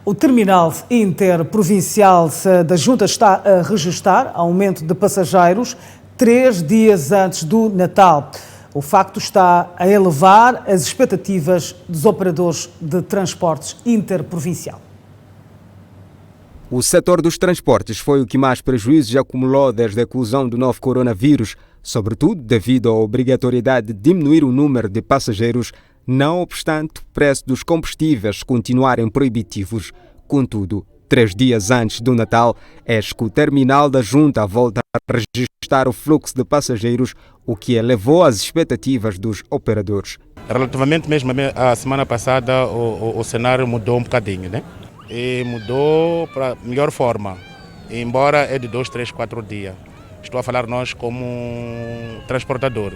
O terminal interprovincial da Junta está a registrar aumento de passageiros 3 dias antes do Natal. O facto está a elevar as expectativas dos operadores de transportes interprovincial. O setor dos transportes foi o que mais prejuízos acumulou desde a eclosão do novo coronavírus, sobretudo devido à obrigatoriedade de diminuir o número de passageiros, não obstante o preço dos combustíveis continuarem proibitivos. Contudo, 3 dias antes do Natal, eis que o terminal da Junta volta a registrar o fluxo de passageiros, o que elevou as expectativas dos operadores. Relativamente mesmo à semana passada, o cenário mudou um bocadinho, né? E mudou para melhor forma, embora é de 2, 3, 4 dias. Estou a falar nós como transportador.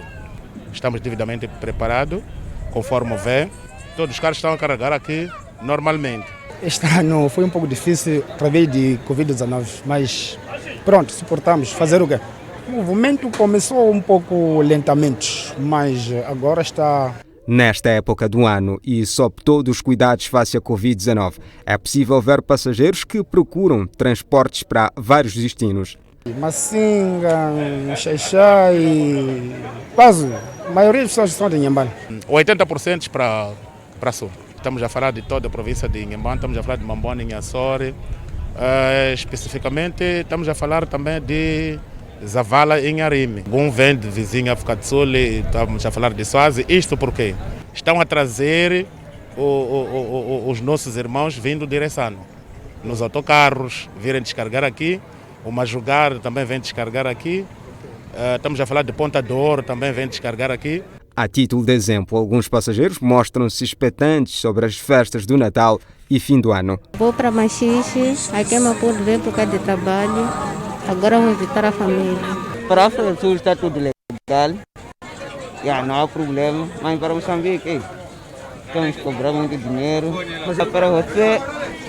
Estamos devidamente preparados, conforme vê. Todos os carros estão a carregar aqui normalmente. Este ano foi um pouco difícil através de Covid-19, mas pronto, suportamos. Fazer o quê? O movimento começou um pouco lentamente, mas agora está... Nesta época do ano e sob todos os cuidados face à Covid-19, é possível ver passageiros que procuram transportes para vários destinos. Massinga, Xaixai, quase, a maioria das pessoas estão de Inhambane. 80% para sul. Estamos a falar de toda a província de Inhambane, estamos a falar de Mambone, Inhaçore. Especificamente, estamos a falar também de Zavala e Inharime. Um vem de vizinha África do Sul, estamos a falar de Suazi. Isto porque estão a trazer os nossos irmãos vindo de Ressano. Nos autocarros, virem descarregar aqui. O Majugar também vem descarregar aqui. Estamos a falar de Ponta do Ouro, também vem descarregar aqui. A título de exemplo, alguns passageiros mostram-se expectantes sobre as festas do Natal e fim do ano. Vou para Machixe, aqui é Maputo, vem por causa de trabalho. Agora vamos visitar a família. Para a África do Sul está tudo legal, não há problema, mas para Moçambique temos que cobrar muito dinheiro. Mas para você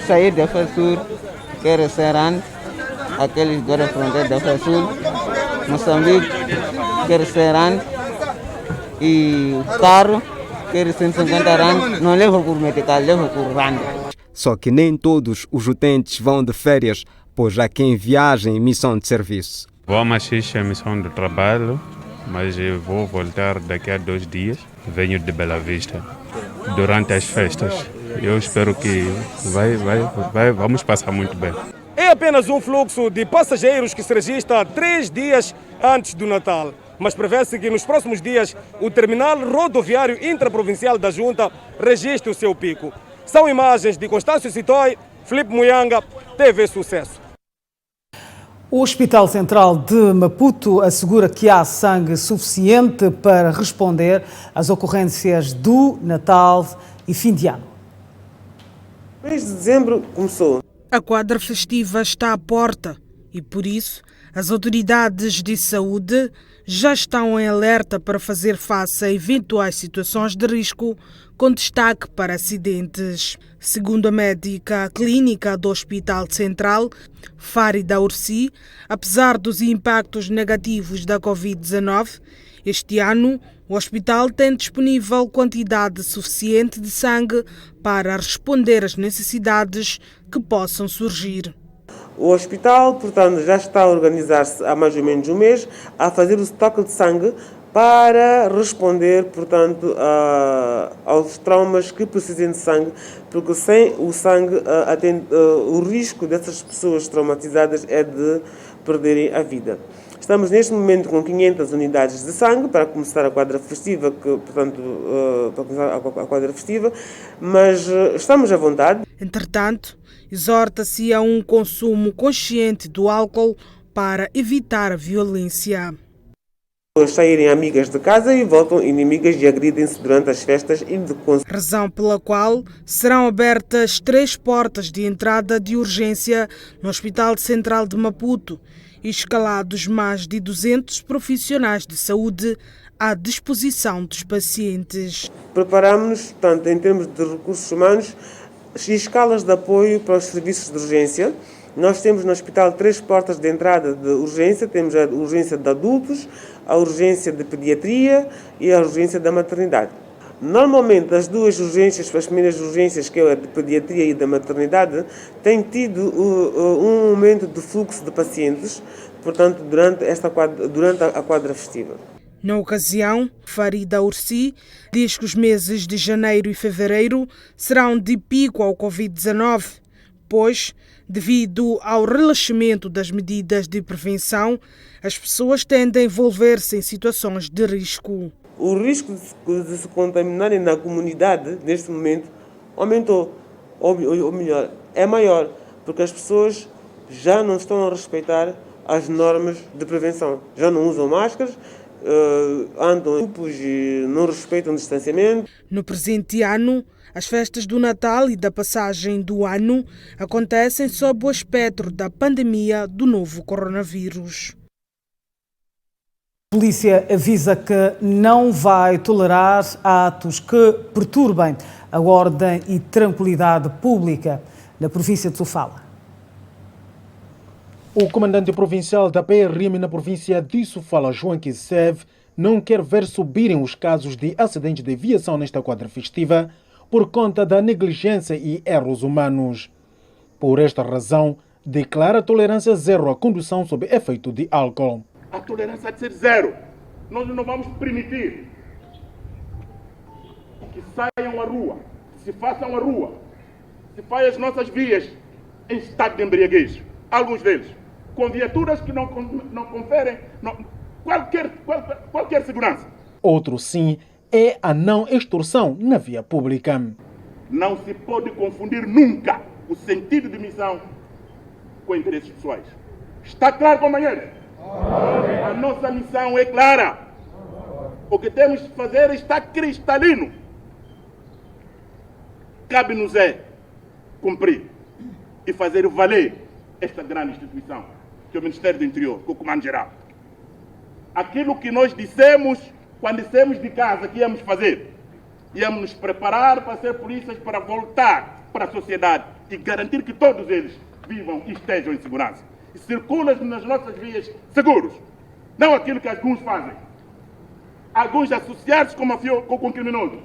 sair da África do Sul, quer ser antes, aqueles da fronteira da África do Sul, Moçambique, quer ser antes, e o carro quer 150 rand, não leva por meticais, leva por rand. Só que nem todos os utentes vão de férias, pois há quem viaja em missão de serviço. Vou a Machixe em missão de trabalho, mas eu vou voltar daqui a 2 dias. Venho de Bela Vista durante as festas. Eu espero que vamos passar muito bem. É apenas um fluxo de passageiros que se registra 3 dias antes do Natal. Mas prevê-se que nos próximos dias o terminal rodoviário intraprovincial da Junta registre o seu pico. São imagens de Constâncio Citói, Filipe Muyanga, TV Sucesso. O Hospital Central de Maputo assegura que há sangue suficiente para responder às ocorrências do Natal e fim de ano. O mês de dezembro começou. A quadra festiva está à porta e, por isso, as autoridades de saúde já estão em alerta para fazer face a eventuais situações de risco, com destaque para acidentes. Segundo a médica clínica do Hospital Central, Fárida Ursi, apesar dos impactos negativos da Covid-19, este ano o hospital tem disponível quantidade suficiente de sangue para responder às necessidades que possam surgir. O hospital, portanto, já está a organizar-se há mais ou menos um mês a fazer o estoque de sangue para responder, portanto, aos traumas que precisem de sangue, porque sem o sangue o risco dessas pessoas traumatizadas é de perderem a vida. Estamos neste momento com 500 unidades de sangue para começar a quadra festiva, mas estamos à vontade. Entretanto, exorta-se a um consumo consciente do álcool para evitar a violência. Saírem amigas de casa e voltam inimigas e agridem-se durante as festas e de razão pela qual serão abertas 3 portas de entrada de urgência no Hospital Central de Maputo e escalados mais de 200 profissionais de saúde à disposição dos pacientes. Preparamos-nos, tanto em termos de recursos humanos e escalas de apoio para os serviços de urgência. Nós temos no hospital 3 portas de entrada de urgência. Temos a urgência de adultos, a urgência de pediatria e a urgência da maternidade. Normalmente, as duas urgências, as primeiras urgências, que é a de pediatria e da maternidade, têm tido um aumento de fluxo de pacientes, portanto, durante a quadra festiva. Na ocasião, Farida Ursi diz que os meses de janeiro e fevereiro serão de pico ao Covid-19, pois, devido ao relaxamento das medidas de prevenção, as pessoas tendem a envolver-se em situações de risco. O risco de se contaminarem na comunidade, neste momento, aumentou. Ou melhor, é maior, porque as pessoas já não estão a respeitar as normas de prevenção. Já não usam máscaras, andam em grupos e não respeitam o distanciamento. No presente ano, as festas do Natal e da passagem do ano acontecem sob o espectro da pandemia do novo coronavírus. A polícia avisa que não vai tolerar atos que perturbem a ordem e tranquilidade pública na província de Sofala. O comandante provincial da PRM na província de Sofala, João Kisev, não quer ver subirem os casos de acidentes de aviação nesta quadra festiva por conta da negligência e erros humanos. Por esta razão, declara tolerância zero à condução sob efeito de álcool. A tolerância de ser zero. Nós não vamos permitir que saiam à rua, que se façam à rua, se façam as nossas vias em estado de embriaguez. Alguns deles, com viaturas que não conferem qualquer segurança. Outro sim é a não extorsão na via pública. Não se pode confundir nunca o sentido de missão com interesses pessoais. Está claro, companheiros? A nossa missão é clara. O que temos de fazer está cristalino. Cabe-nos cumprir e fazer valer esta grande instituição, que é o Ministério do Interior, com o Comando-Geral. Aquilo que nós dissemos quando dissemos de casa que íamos fazer, íamos nos preparar para ser polícias, para voltar para a sociedade e garantir que todos eles vivam e estejam em segurança. E circulam nas nossas vias seguros. Não aquilo que alguns fazem. Alguns associados com criminosos.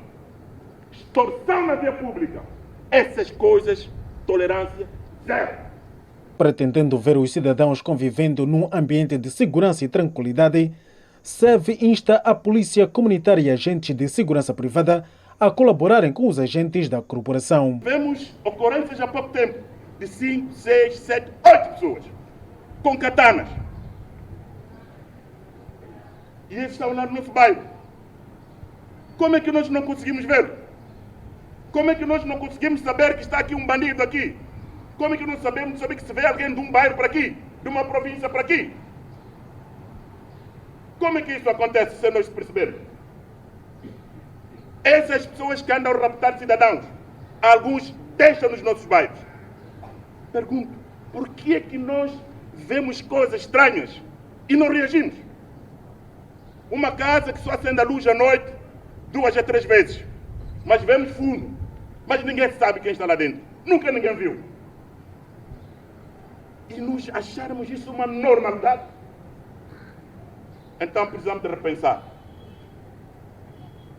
Extorsão na via pública. Essas coisas, tolerância zero. Pretendendo ver os cidadãos convivendo num ambiente de segurança e tranquilidade, SEV insta a polícia comunitária e agentes de segurança privada a colaborarem com os agentes da corporação. Vemos ocorrências há pouco tempo de 5, 6, 7, 8 pessoas com katanas. E eles estão lá no nosso bairro. Como é que nós não conseguimos ver? Como é que nós não conseguimos saber que está aqui um bandido aqui? Como é que não sabemos saber que se vê alguém de um bairro para aqui, de uma província para aqui? Como é que isso acontece sem nós percebermos? Essas pessoas que andam a raptar cidadãos, alguns deixam nos nossos bairros. Pergunto, por que é que nós vemos coisas estranhas e não reagimos? Uma casa que só acende a luz à noite 2 a 3 vezes, mas vemos fundo, mas ninguém sabe quem está lá dentro. Nunca ninguém viu. E nós acharmos isso uma normalidade. Então precisamos de repensar.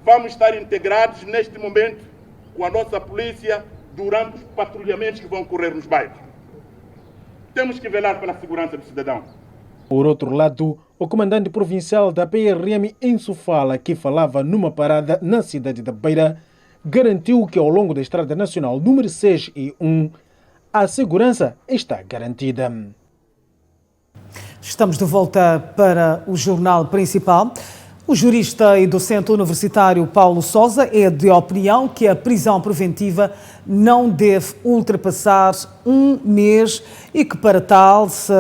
Vamos estar integrados neste momento com a nossa polícia durante os patrulhamentos que vão ocorrer nos bairros. Temos que velar pela segurança do cidadão. Por outro lado, o comandante provincial da PRM em Sofala, que falava numa parada na cidade da Beira, garantiu que ao longo da Estrada Nacional número 6 e 1, a segurança está garantida. Estamos de volta para o jornal principal. O jurista e docente universitário Paulo Sousa é de opinião que a prisão preventiva não deve ultrapassar 1 mês e que, para tal, se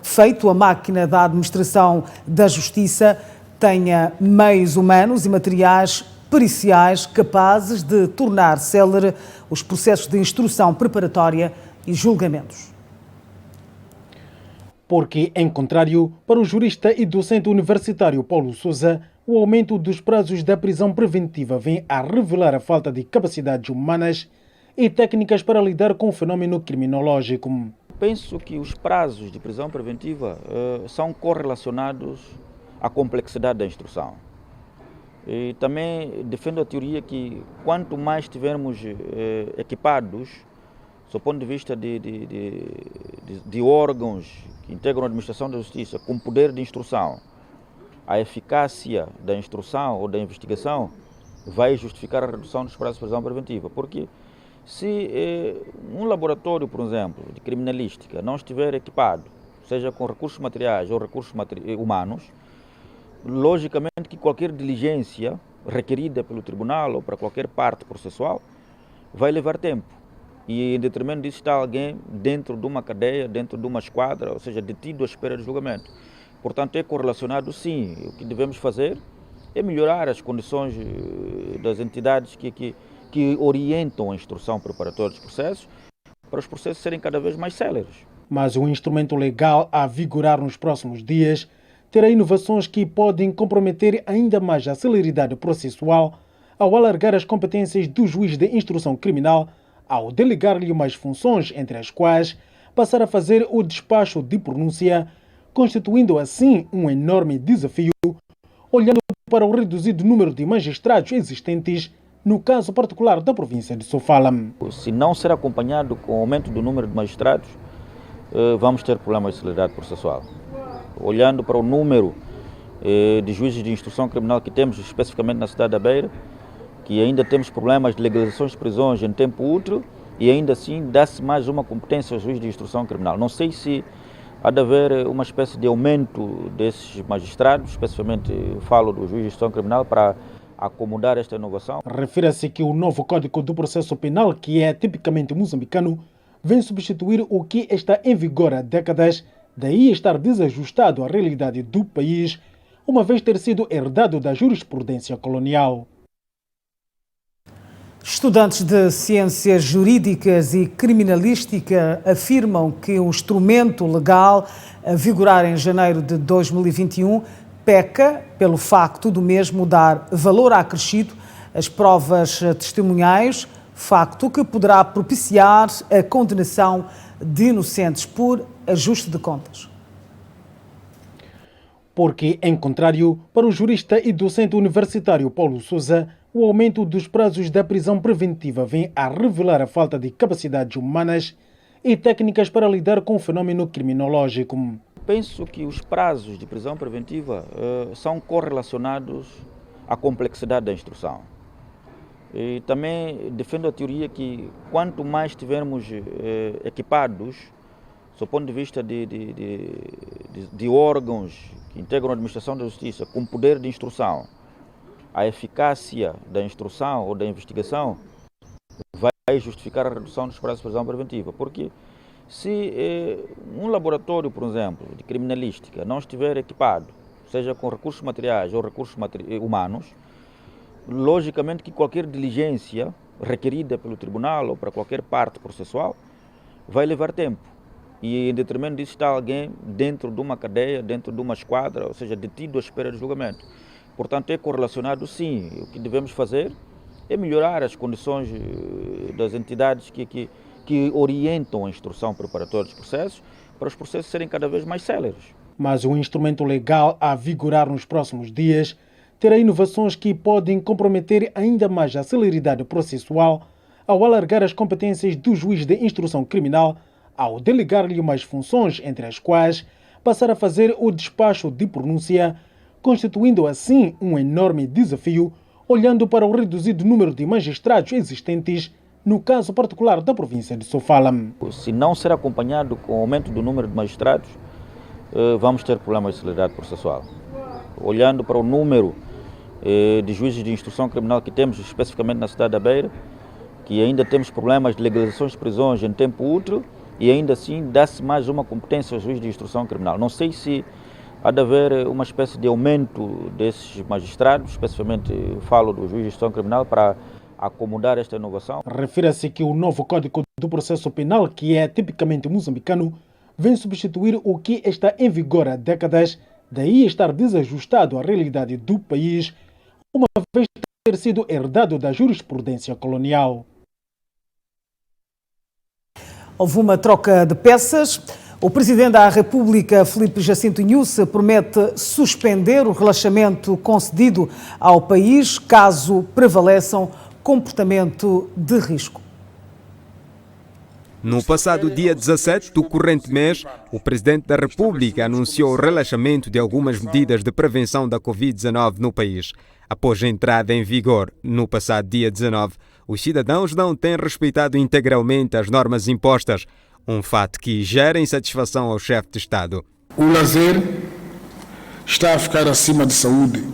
feito a máquina da administração da justiça tenha meios humanos e materiais periciais capazes de tornar célere os processos de instrução preparatória e julgamentos. Porque, em contrário, para o jurista e docente universitário Paulo Sousa, o aumento dos prazos da prisão preventiva vem a revelar a falta de capacidades humanas e técnicas para lidar com o fenômeno criminológico. Penso que os prazos de prisão preventiva são correlacionados à complexidade da instrução. E também defendo a teoria que quanto mais estivermos equipados, do ponto de vista de órgãos que integram a administração da justiça com poder de instrução, a eficácia da instrução ou da investigação vai justificar a redução dos prazos de prisão preventiva. Porque se um laboratório, por exemplo, de criminalística não estiver equipado, seja com recursos materiais ou recursos humanos, logicamente que qualquer diligência requerida pelo tribunal ou para qualquer parte processual vai levar tempo. E em detrimento disso está alguém dentro de uma cadeia, dentro de uma esquadra, ou seja, detido à espera de julgamento. Portanto, é correlacionado sim. O que devemos fazer é melhorar as condições das entidades que orientam a instrução preparatória dos processos, para os processos serem cada vez mais céleres. Mas o instrumento legal a vigorar nos próximos dias terá inovações que podem comprometer ainda mais a celeridade processual ao alargar as competências do juiz de instrução criminal, ao delegar-lhe mais funções, entre as quais passar a fazer o despacho de pronúncia, constituindo assim um enorme desafio, olhando para o reduzido número de magistrados existentes no caso particular da província de Sofala. Se não ser acompanhado com o aumento do número de magistrados, vamos ter problemas de celeridade processual. Olhando para o número de juízes de instrução criminal que temos, especificamente na cidade da Beira, que ainda temos problemas de legalizações de prisões em tempo útil e ainda assim dá-se mais uma competência aos juízes de instrução criminal. Não sei se há de haver uma espécie de aumento desses magistrados, especificamente falo do juiz de instrução criminal, para acomodar esta inovação. Refere-se que o novo Código do Processo Penal, que é tipicamente moçambicano, vem substituir o que está em vigor há décadas, daí estar desajustado à realidade do país, uma vez ter sido herdado da jurisprudência colonial. Estudantes de ciências jurídicas e criminalística afirmam que o instrumento legal a vigorar em janeiro de 2021 peca pelo facto do mesmo dar valor acrescido às provas testemunhais, facto que poderá propiciar a condenação de inocentes por ajuste de contas. Porque, em contrário, para o jurista e docente universitário Paulo Sousa, o aumento dos prazos da prisão preventiva vem a revelar a falta de capacidades humanas e técnicas para lidar com o fenômeno criminológico. Penso que os prazos de prisão preventiva são correlacionados à complexidade da instrução. E também defendo a teoria que quanto mais estivermos equipados, do ponto de vista de órgãos que integram a administração da justiça com poder de instrução, a eficácia da instrução ou da investigação vai justificar a redução dos prazos de prisão preventiva. Porque se um laboratório, por exemplo, de criminalística não estiver equipado, seja com recursos materiais ou recursos humanos, logicamente que qualquer diligência requerida pelo tribunal ou para qualquer parte processual vai levar tempo. E em detrimento disso está alguém dentro de uma cadeia, dentro de uma esquadra, ou seja, detido à espera de julgamento. Portanto, é correlacionado sim. O que devemos fazer é melhorar as condições das entidades que orientam a instrução preparatória dos processos, para os processos serem cada vez mais céleres. Mas o instrumento legal a vigorar nos próximos dias terá inovações que podem comprometer ainda mais a celeridade processual ao alargar as competências do juiz de instrução criminal, ao delegar-lhe mais funções, entre as quais passar a fazer o despacho de pronúncia, constituindo assim um enorme desafio, olhando para o reduzido número de magistrados existentes no caso particular da província de Sofala. Se não ser acompanhado com o aumento do número de magistrados, vamos ter problemas de celeridade processual. Olhando para o número de juízes de instrução criminal que temos, especificamente na cidade da Beira, que ainda temos problemas de legalizações de prisões em tempo útil e ainda assim dá-se mais uma competência aos juízes de instrução criminal. Não sei se há de haver uma espécie de aumento desses magistrados, especificamente falo do juiz de instrução criminal, para acomodar esta inovação. Refere-se que o novo Código do Processo Penal, que é tipicamente moçambicano, vem substituir o que está em vigor há décadas, daí estar desajustado à realidade do país, uma vez ter sido herdado da jurisprudência colonial. Houve uma troca de peças. O Presidente da República, Filipe Jacinto Nyusi, promete suspender o relaxamento concedido ao país caso prevaleçam comportamento de risco. No passado dia 17 do corrente mês, o Presidente da República anunciou o relaxamento de algumas medidas de prevenção da Covid-19 no país. Após a entrada em vigor no passado dia 19, os cidadãos não têm respeitado integralmente as normas impostas, um fato que gera insatisfação ao chefe de Estado. O lazer está a ficar acima de saúde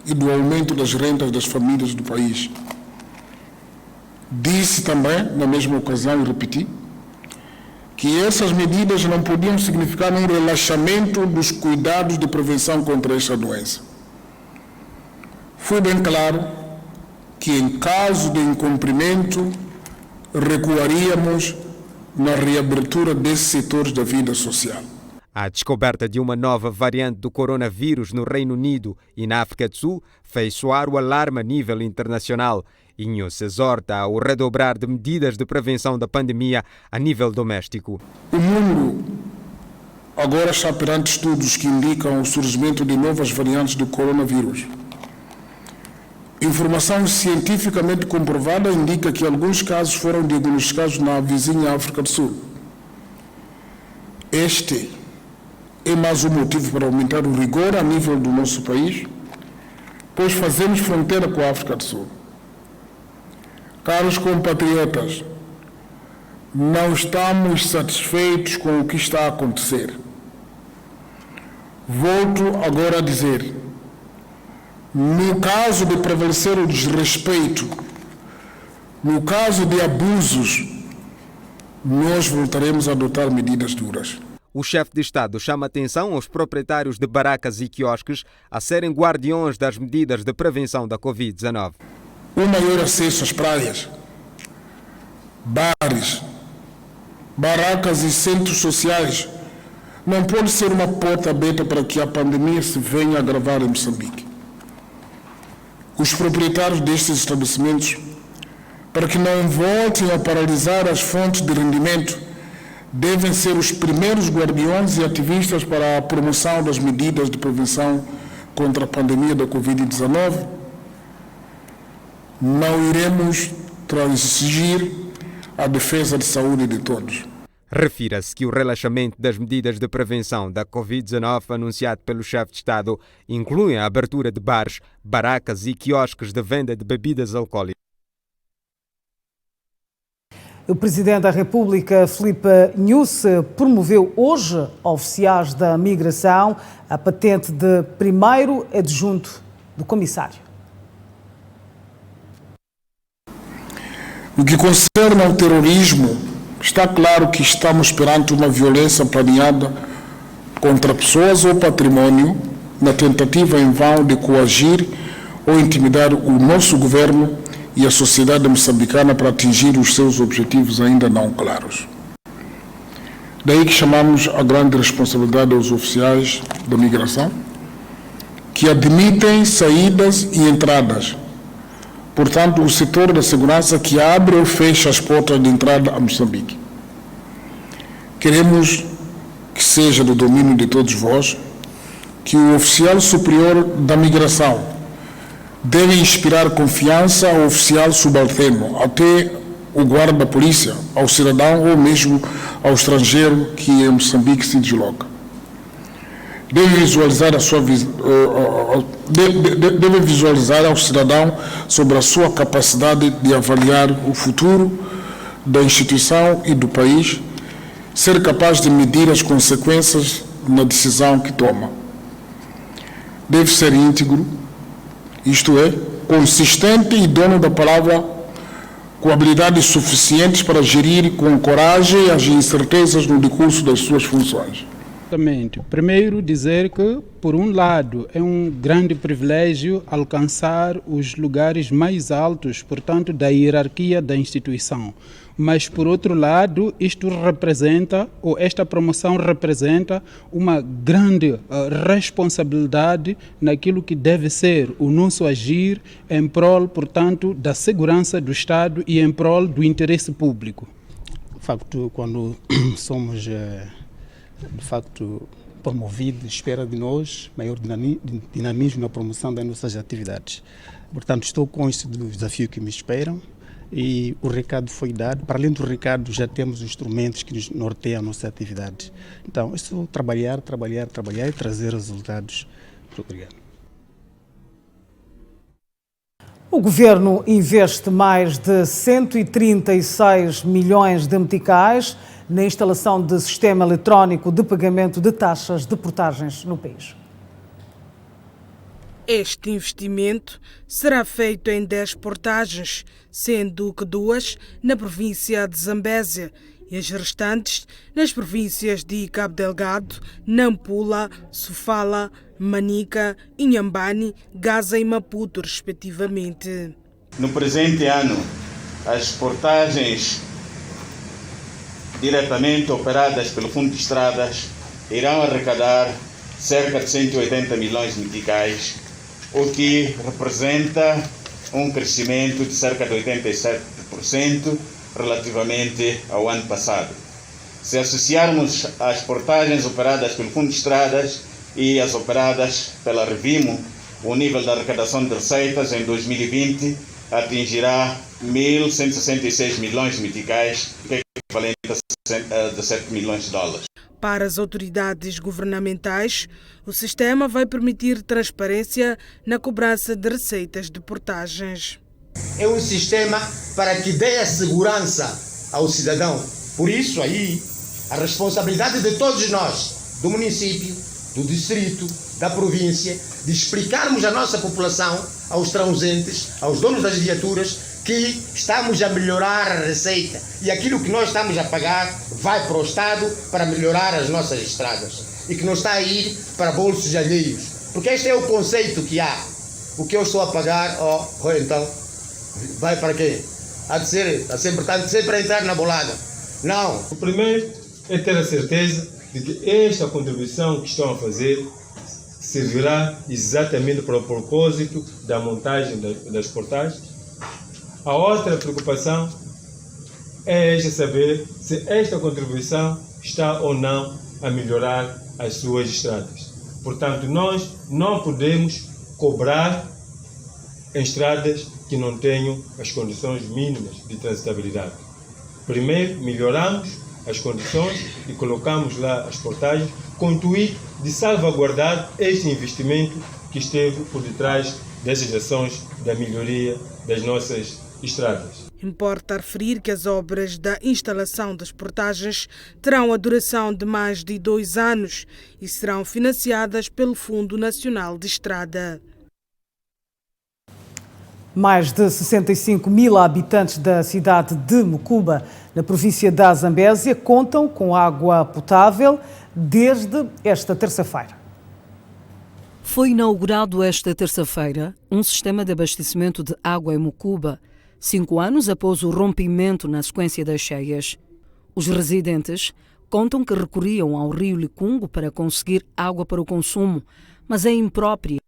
e do aumento das rendas das famílias do país. Disse também, na mesma ocasião, e repeti, que essas medidas não podiam significar um relaxamento dos cuidados de prevenção contra esta doença. Foi bem claro que, em caso de incumprimento, recuaríamos na reabertura desses setores da vida social. A descoberta de uma nova variante do coronavírus no Reino Unido e na África do Sul fez soar o alarme a nível internacional e Nyusi exorta ao redobrar de medidas de prevenção da pandemia a nível doméstico. O mundo agora está perante estudos que indicam o surgimento de novas variantes do coronavírus. Informação cientificamente comprovada indica que alguns casos foram diagnosticados na vizinha África do Sul. Este é mais um motivo para aumentar o rigor a nível do nosso país, pois fazemos fronteira com a África do Sul. Caros compatriotas, não estamos satisfeitos com o que está a acontecer. Volto agora a dizer, no caso de prevalecer o desrespeito, no caso de abusos, nós voltaremos a adotar medidas duras. O chefe de Estado chama atenção aos proprietários de barracas e quiosques a serem guardiões das medidas de prevenção da Covid-19. O maior acesso às praias, bares, barracas e centros sociais não pode ser uma porta aberta para que a pandemia se venha a agravar em Moçambique. Os proprietários destes estabelecimentos, para que não voltem a paralisar as fontes de rendimento, devem ser os primeiros guardiões e ativistas para a promoção das medidas de prevenção contra a pandemia da Covid-19. Não iremos transigir a defesa de saúde de todos. Refira-se que o relaxamento das medidas de prevenção da Covid-19 anunciado pelo chefe de Estado inclui a abertura de bares, barracas e quiosques de venda de bebidas alcoólicas. O Presidente da República, Filipe Nyusi, promoveu hoje oficiais da migração a patente de primeiro adjunto do Comissário. No que concerne ao terrorismo, está claro que estamos perante uma violência planeada contra pessoas ou património, na tentativa em vão de coagir ou intimidar o nosso governo e a sociedade moçambicana para atingir os seus objetivos ainda não claros. Daí que chamamos a grande responsabilidade aos oficiais da migração, que admitem saídas e entradas. Portanto, o setor da segurança que abre ou fecha as portas de entrada a Moçambique. Queremos que seja do domínio de todos vós que o oficial superior da migração deve inspirar confiança ao oficial subalterno, até o guarda da polícia, ao cidadão ou mesmo ao estrangeiro que em Moçambique se desloca. Deve visualizar ao cidadão sobre a sua capacidade de avaliar o futuro da instituição e do país, ser capaz de medir as consequências na decisão que toma. Deve ser íntegro, isto é, consistente e dono da palavra, com habilidades suficientes para gerir com coragem as incertezas no decurso das suas funções. Primeiro, dizer que, por um lado, é um grande privilégio alcançar os lugares mais altos, portanto, da hierarquia da instituição. Mas, por outro lado, isto representa, ou esta promoção representa, uma grande responsabilidade naquilo que deve ser o nosso agir em prol, portanto, da segurança do Estado e em prol do interesse público. De facto, quando somos de facto, promovido, espera de nós maior dinamismo na promoção das nossas atividades. Portanto, estou consciente dos desafios que me esperam e o recado foi dado. Para além do recado, já temos instrumentos que nos norteiam a nossa atividade. Então, é só trabalhar e trazer resultados. Muito obrigado. O Governo investe mais de 136 milhões de meticais na instalação de sistema eletrónico de pagamento de taxas de portagens no país. Este investimento será feito em 10 portagens, sendo que 2 na província de Zambésia e as restantes nas províncias de Cabo Delgado, Nampula, Sofala, Manica, Inhambane, Gaza e Maputo, respectivamente. No presente ano, as portagens diretamente operadas pelo Fundo de Estradas irão arrecadar cerca de 180 milhões de meticais, o que representa um crescimento de cerca de 87% relativamente ao ano passado. Se associarmos as portagens operadas pelo Fundo de Estradas e as operadas pela Revimo, o nível da arrecadação de receitas em 2020 atingirá 1.166 milhões de meticais, que é equivalente a 17 milhões de dólares. Para as autoridades governamentais, o sistema vai permitir transparência na cobrança de receitas de portagens. É um sistema para que dê a segurança ao cidadão. Por isso aí, a responsabilidade de todos nós, do município, do distrito, da província, de explicarmos à nossa população, aos transentes, aos donos das viaturas, que estamos a melhorar a receita e aquilo que nós estamos a pagar vai para o Estado para melhorar as nossas estradas e que não está a ir para bolsos alheios. Porque este é o conceito que há. O que eu estou a pagar, então, vai para quê? Há de ser, sempre a entrar na bolada. Não. O primeiro é ter a certeza de que esta contribuição que estão a fazer servirá exatamente para o propósito da montagem das portagens. A outra preocupação é saber se esta contribuição está ou não a melhorar as suas estradas. Portanto, nós não podemos cobrar em estradas que não tenham as condições mínimas de transitabilidade. Primeiro, melhoramos as condições e colocamos lá as portagens com o intuito de salvaguardar este investimento que esteve por detrás dessas ações da melhoria das nossas estradas. Importa referir que as obras da instalação das portagens terão a duração de mais de 2 anos e serão financiadas pelo Fundo Nacional de Estrada. Mais de 65 mil habitantes da cidade de Mucuba, na província da Zambésia, contam com água potável desde esta terça-feira. Foi inaugurado esta terça-feira um sistema de abastecimento de água em Mucuba, 5 anos após o rompimento na sequência das cheias. Os residentes contam que recorriam ao rio Licungo para conseguir água para o consumo, mas é imprópria,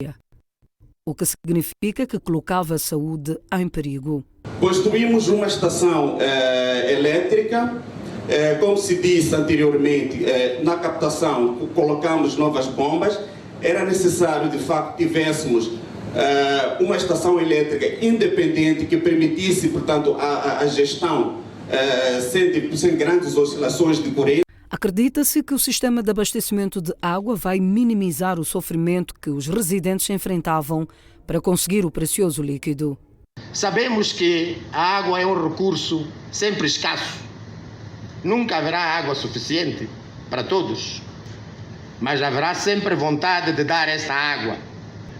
o que significa que colocava a saúde em perigo. Construímos uma estação elétrica, como se disse anteriormente, na captação colocamos novas bombas. Era necessário, de facto, tivéssemos uma estação elétrica independente que permitisse, portanto, a gestão sem grandes oscilações de corrente. Acredita-se que o sistema de abastecimento de água vai minimizar o sofrimento que os residentes enfrentavam para conseguir o precioso líquido. Sabemos que a água é um recurso sempre escasso. Nunca haverá água suficiente para todos, mas haverá sempre vontade de dar essa água.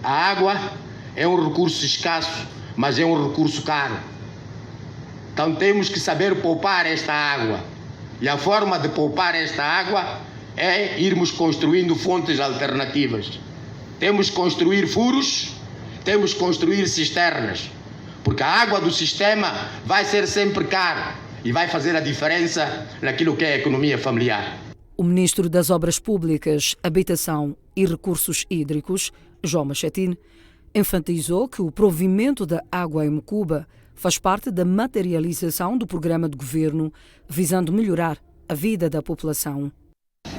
A água é um recurso escasso, mas é um recurso caro. Então temos que saber poupar esta água. E a forma de poupar esta água é irmos construindo fontes alternativas. Temos que construir furos, temos que construir cisternas, porque a água do sistema vai ser sempre cara e vai fazer a diferença naquilo que é a economia familiar. O Ministro das Obras Públicas, Habitação e Recursos Hídricos, João Machetin, enfatizou que o provimento da água em Mucuba faz parte da materialização do programa de governo visando melhorar a vida da população.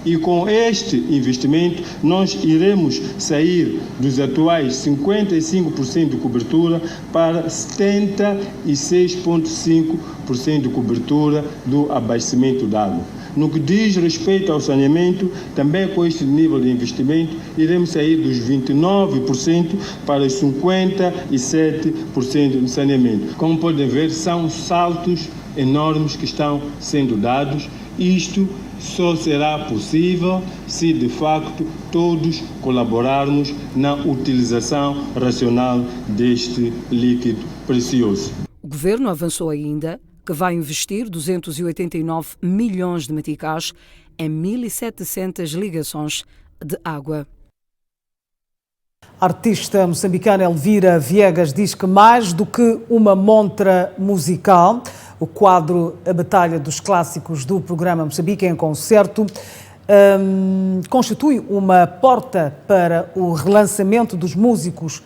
E com este investimento nós iremos sair dos atuais 55% de cobertura para 76,5% de cobertura do abastecimento de água. No que diz respeito ao saneamento, também com este nível de investimento, iremos sair dos 29% para os 57% de saneamento. Como podem ver, são saltos enormes que estão sendo dados. Isto só será possível se, de facto, todos colaborarmos na utilização racional deste líquido precioso. O governo avançou ainda que vai investir 289 milhões de meticais em 1.700 ligações de água. A artista moçambicana Elvira Viegas diz que mais do que uma montra musical, o quadro A Batalha dos Clássicos do programa Moçambique em Concerto constitui uma porta para o relançamento dos músicos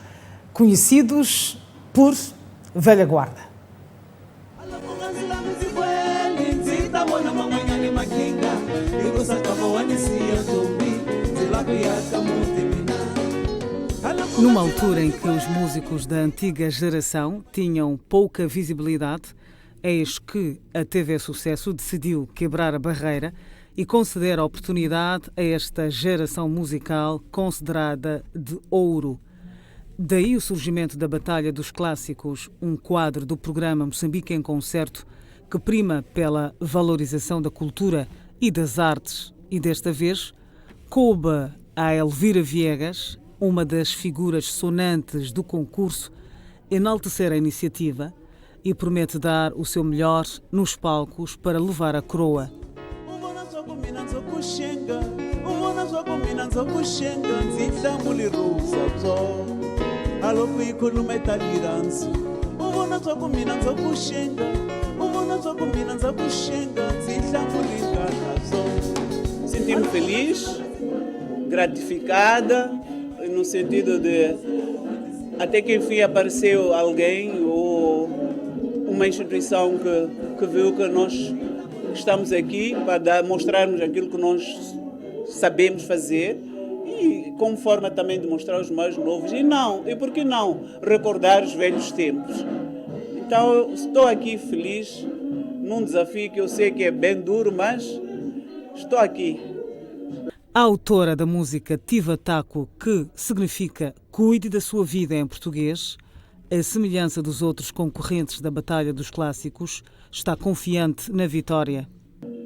conhecidos por velha guarda. Numa altura em que os músicos da antiga geração tinham pouca visibilidade, eis que a TV Sucesso decidiu quebrar a barreira e conceder a oportunidade a esta geração musical considerada de ouro. Daí o surgimento da Batalha dos Clássicos, um quadro do programa Moçambique em Concerto que prima pela valorização da cultura e das artes. E desta vez coube a Elvira Viegas, uma das figuras sonantes do concurso, enaltecer a iniciativa e promete dar o seu melhor nos palcos para levar a coroa. Senti-me feliz, gratificada, no sentido de até que enfim apareceu alguém ou uma instituição que viu que nós estamos aqui para mostrarmos aquilo que nós sabemos fazer e como forma também de mostrar os mais novos e por que não recordar os velhos tempos. Então estou aqui feliz num desafio que eu sei que é bem duro, mas estou aqui. A autora da música Tiva Taco, que significa Cuide da Sua Vida em português, a semelhança dos outros concorrentes da Batalha dos Clássicos, está confiante na vitória.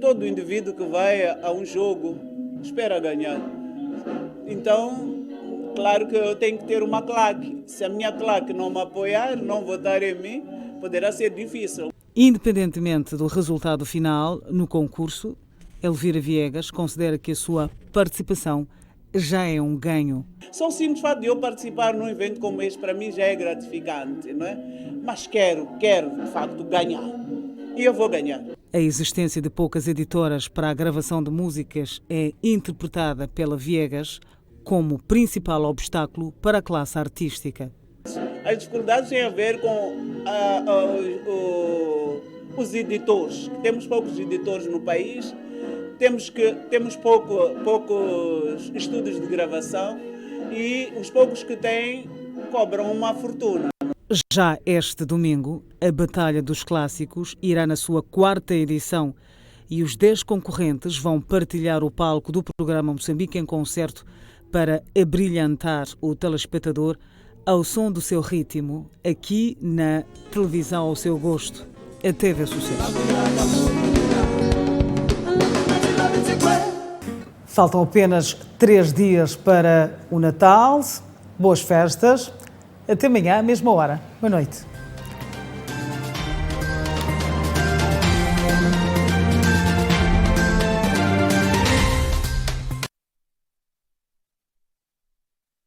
Todo indivíduo que vai a um jogo espera ganhar. Então, claro que eu tenho que ter uma claque. Se a minha claque não me apoiar, não votar em mim, poderá ser difícil. Independentemente do resultado final no concurso, Elvira Viegas considera que a sua participação já é um ganho. Só o simples fato de eu participar num evento como este, para mim já é gratificante, não é? Mas quero, de facto, ganhar. E eu vou ganhar. A existência de poucas editoras para a gravação de músicas é interpretada pela Viegas como principal obstáculo para a classe artística. As dificuldades têm a ver com os editores. Temos poucos editores no país. Temos poucos estúdios de gravação e os poucos que têm cobram uma fortuna. Já este domingo, a Batalha dos Clássicos irá na sua 4ª edição e os 10 concorrentes vão partilhar o palco do programa Moçambique em Concerto para abrilhantar o telespectador ao som do seu ritmo, aqui na televisão ao seu gosto, a TV Sucesso. Faltam apenas 3 dias para o Natal. Boas festas. Até amanhã, à mesma hora. Boa noite.